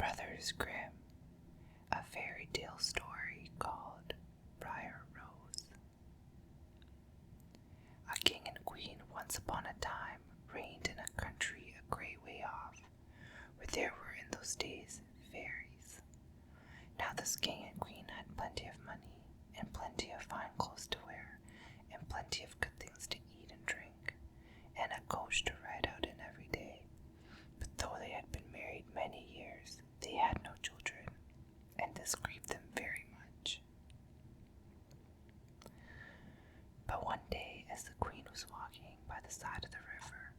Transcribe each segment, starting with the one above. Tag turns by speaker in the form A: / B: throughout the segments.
A: Brothers Grimm, a fairy tale story called Briar Rose. A king and queen once upon a time reigned in a country a great way off, where there were in those days fairies. Now this king and queen had plenty of money, and plenty of fine clothes to wear, and plenty of good things to eat and drink, and a coach to ride out in every day. But though they had been married many years, they had no children, and this grieved them very much. But one day, as the queen was walking by the side of the river,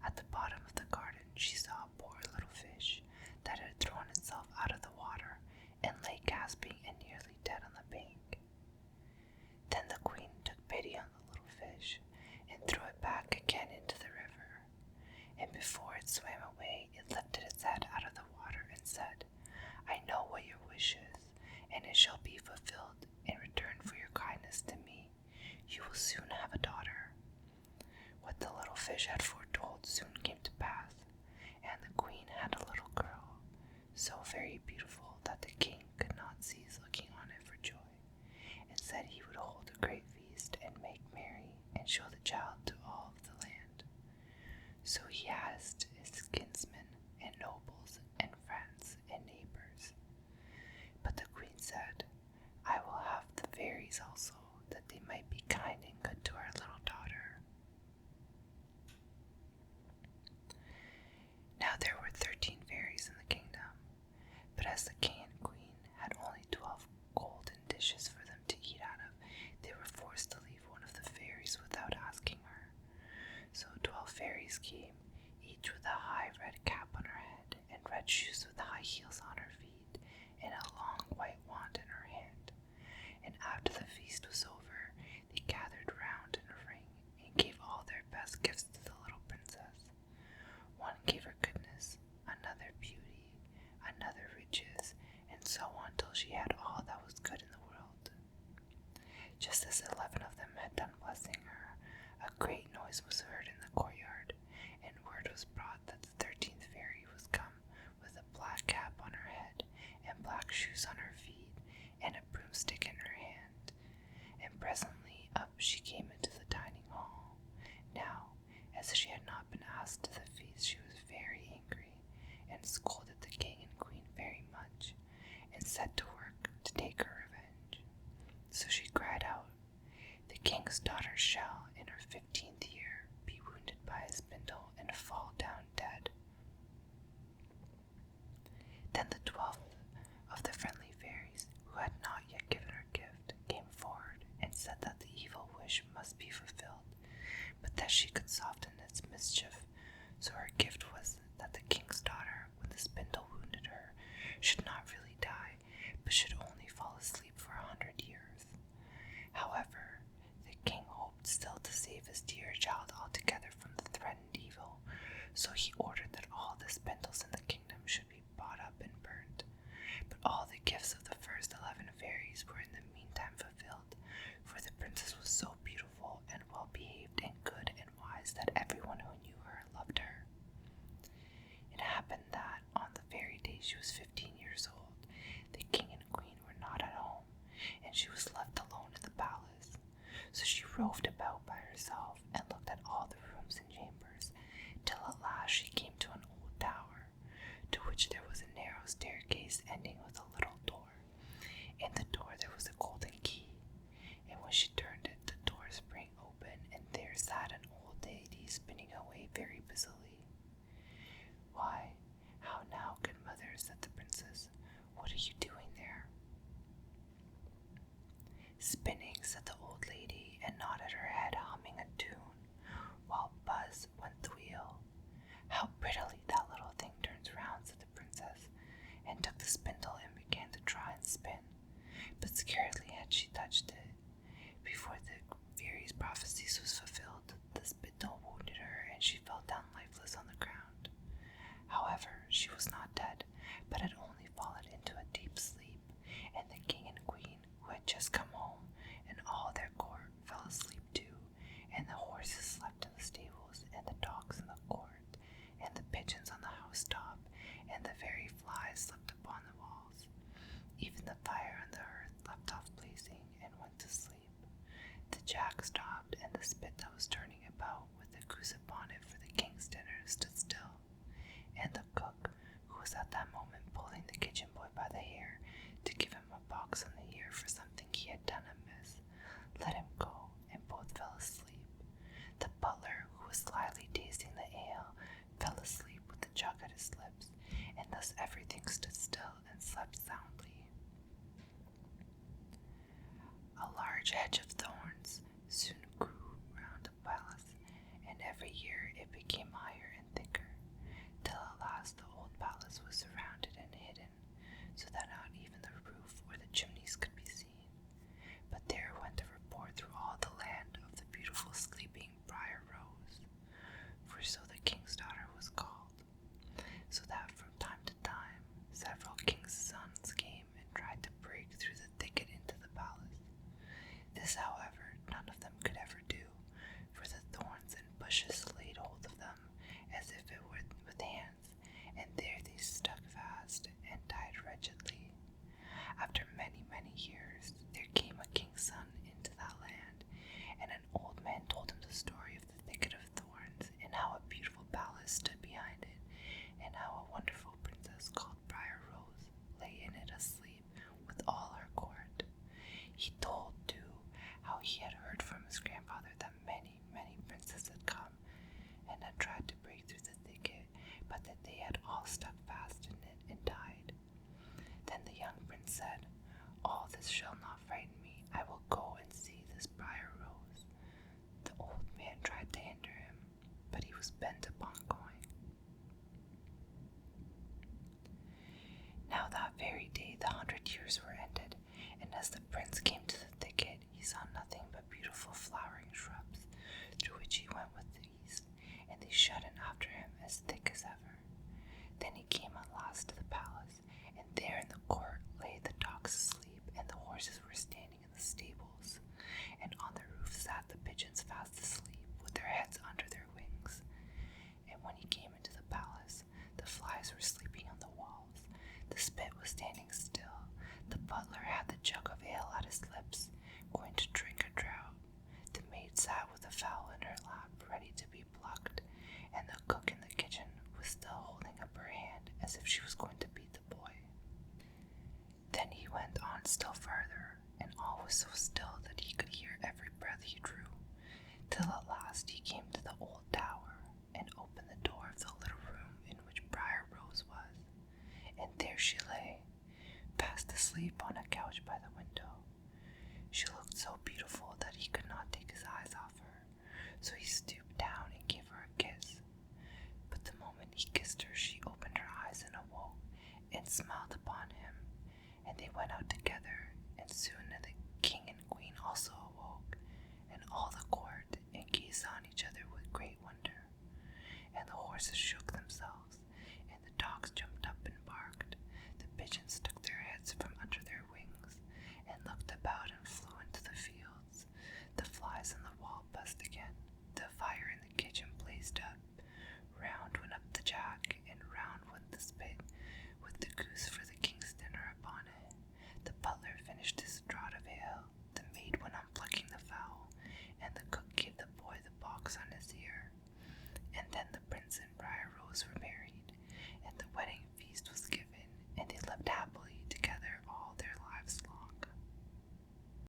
A: at the bottom of the garden she saw a poor little fish that had thrown itself out of the water and lay gasping and nearly dead on the bank. Then the queen took pity on the little fish and threw it back again into the river. And before it swam away, it lifted its head out of the water and said, "I know what your wish is, and it shall be fulfilled. In return for your kindness to me, you will soon have a daughter." What the little fish had foretold soon came to pass, and the queen had a little girl, so very beautiful that the king could not cease looking on it for joy, and said he would hold a great feast and make merry and show the child to all of the land. So he asked his kinsmen and nobles and friends and neighbors. But the queen said, "I will have the fairies also, that they might be kind and good to our little daughter." Now there were 13 fairies in the kingdom, but as the king and queen had only 12 golden dishes for them to eat out of, they were forced to leave one of the fairies without asking her. So 12 fairies came, each with a high red cap on her head, and red shoes with high heels on her feet, and a long white wand in her hand. And after the feast was over, they gathered round in a ring and gave all their best gifts to the little princess. One gave her goodness, another beauty, another riches, and so on till she had all that was good in the world. Just as 11 of them had done blessing her, a great noise was heard in the courtyard, and word was brought that the 13th fairy was come with a black cap on her head, and black shoes on her feet, and a broomstick in her hand. And presently up she came into the dining hall. Now, as she had not been asked to the feast, she was very angry, and scolded the king and queen very much, and set to work to take her revenge. So she cried out, "The king's daughter shall, in her 15th year, be wounded by a spindle and fall down dead." Then the 12th of the friendly fairies, who had not yet given her gift, came forward and said that the evil wish must be fulfilled, but that she could soften its mischief. So her gift was that the king's daughter, when the spindle wounded her, should not really die, but should only fall asleep for 100 years. However, the king hoped still to save his dear child altogether from the threatened evil, so he ordered that all the spindles in the kingdom should be bought up and burnt. But all the gifts of the first 11 fairies were in the meantime fulfilled, for the princess was so beautiful and well behaved and good and wise that everyone who knew her loved her. It happened that on the very day she was 15 years old, the king and queen were not at home, and she was left alone in the palace. So she roved about by herself and looked at all the rooms and chambers, till at last she came to an old tower, to which there was a narrow staircase ending with a little door. In the door there was a golden key, and when she turned it, the door sprang open, and there sat an old lady spinning away very busily. "Why, how now, good mother," said the princess. "What are you doing there?" "Spinning," said the old lady, and nodded her head, humming a tune, while buzz went the wheel. "How prettily that little thing turns round," said the princess, and took the spindle and began to try and spin. But scarcely had she touched it, before the fairy's prophecies was fulfilled. The spindle wounded her, and she fell down lifeless on the ground. However, she was not dead, but had only fallen into a deep sleep, and the king and queen, who had just come home, and all their court, fell asleep too, and the horses slept in the stables, and the dogs in the court, and the pigeons on the housetop, and the very flies slept jack stopped, and the spit that was turning about with the goose upon it for the king's dinner stood still, and the cook, who was at that moment pulling the kitchen boy by the hair to give him a box on the ear for something he had done amiss, let him go, and both fell asleep. The butler, who was slyly tasting the ale, fell asleep with the jug at his lips, and thus everything stood still and slept soundly. A large hedge of thorns soon grew round the palace, and every year it became higher and thicker, till at last the old palace was surrounded and hidden, so that not even the roof or the chimneys could be seen. But there went a report through all the land of the beautiful sleeping Briar Rose, for so the king's daughter was called, so that from time to time several kings' sons came and tried to break through the thicket into the palace. This, however, none of them could ever do, for the thorns and bushes laid hold of them as if it were with hands, and there they stuck fast and died wretchedly. After many, many years, there came a king's son into that land, and an old man told him the story of the thicket of thorns, and how a beautiful palace stood behind it, and how a wonderful princess called Briar Rose lay in it asleep with all her court. He told, too, how he had heard from his grandfather that many, many princes had come and had tried to break through the thicket, but that they had all stuck fast in it and died. Then the young prince said, "All this shall not frighten me. I will go and see this Briar Rose." The old man tried to hinder him, but he was bent upon going. Now that very day the 100 years were ended, and as the prince came to the thicket, he saw nothing but beautiful flowering shrubs, through which he went with ease, and they shut in after him as thick as ever. Then he came at last to the palace, and there in the court lay the dogs asleep, and the horses were standing in the stables, and on the roof sat the pigeons fast asleep, with their heads under their wings. And when he came into the palace, the flies were sleeping on the walls, the spit was standing still, the butler had the jug of ale at his lips, going to drink a draught. The maid sat with a fowl in her lap, ready to be plucked, and the cook in the kitchen was still holding up her hand as if she was going to beat the boy. Then he went on still farther, and all was so still that he could hear every breath he drew, till at last he came to the old tower, and opened the door of the little room in which Briar Rose was, and there she lay, fast asleep on a couch by the window. She looked so beautiful that he could not take his eyes off her, so he stooped down and gave her a kiss. But the moment he kissed her, she opened her eyes and awoke, and smiled upon him, and they went out together, and soon the king and queen also awoke, and all the court, and gazed on each other with great wonder, and the horses shook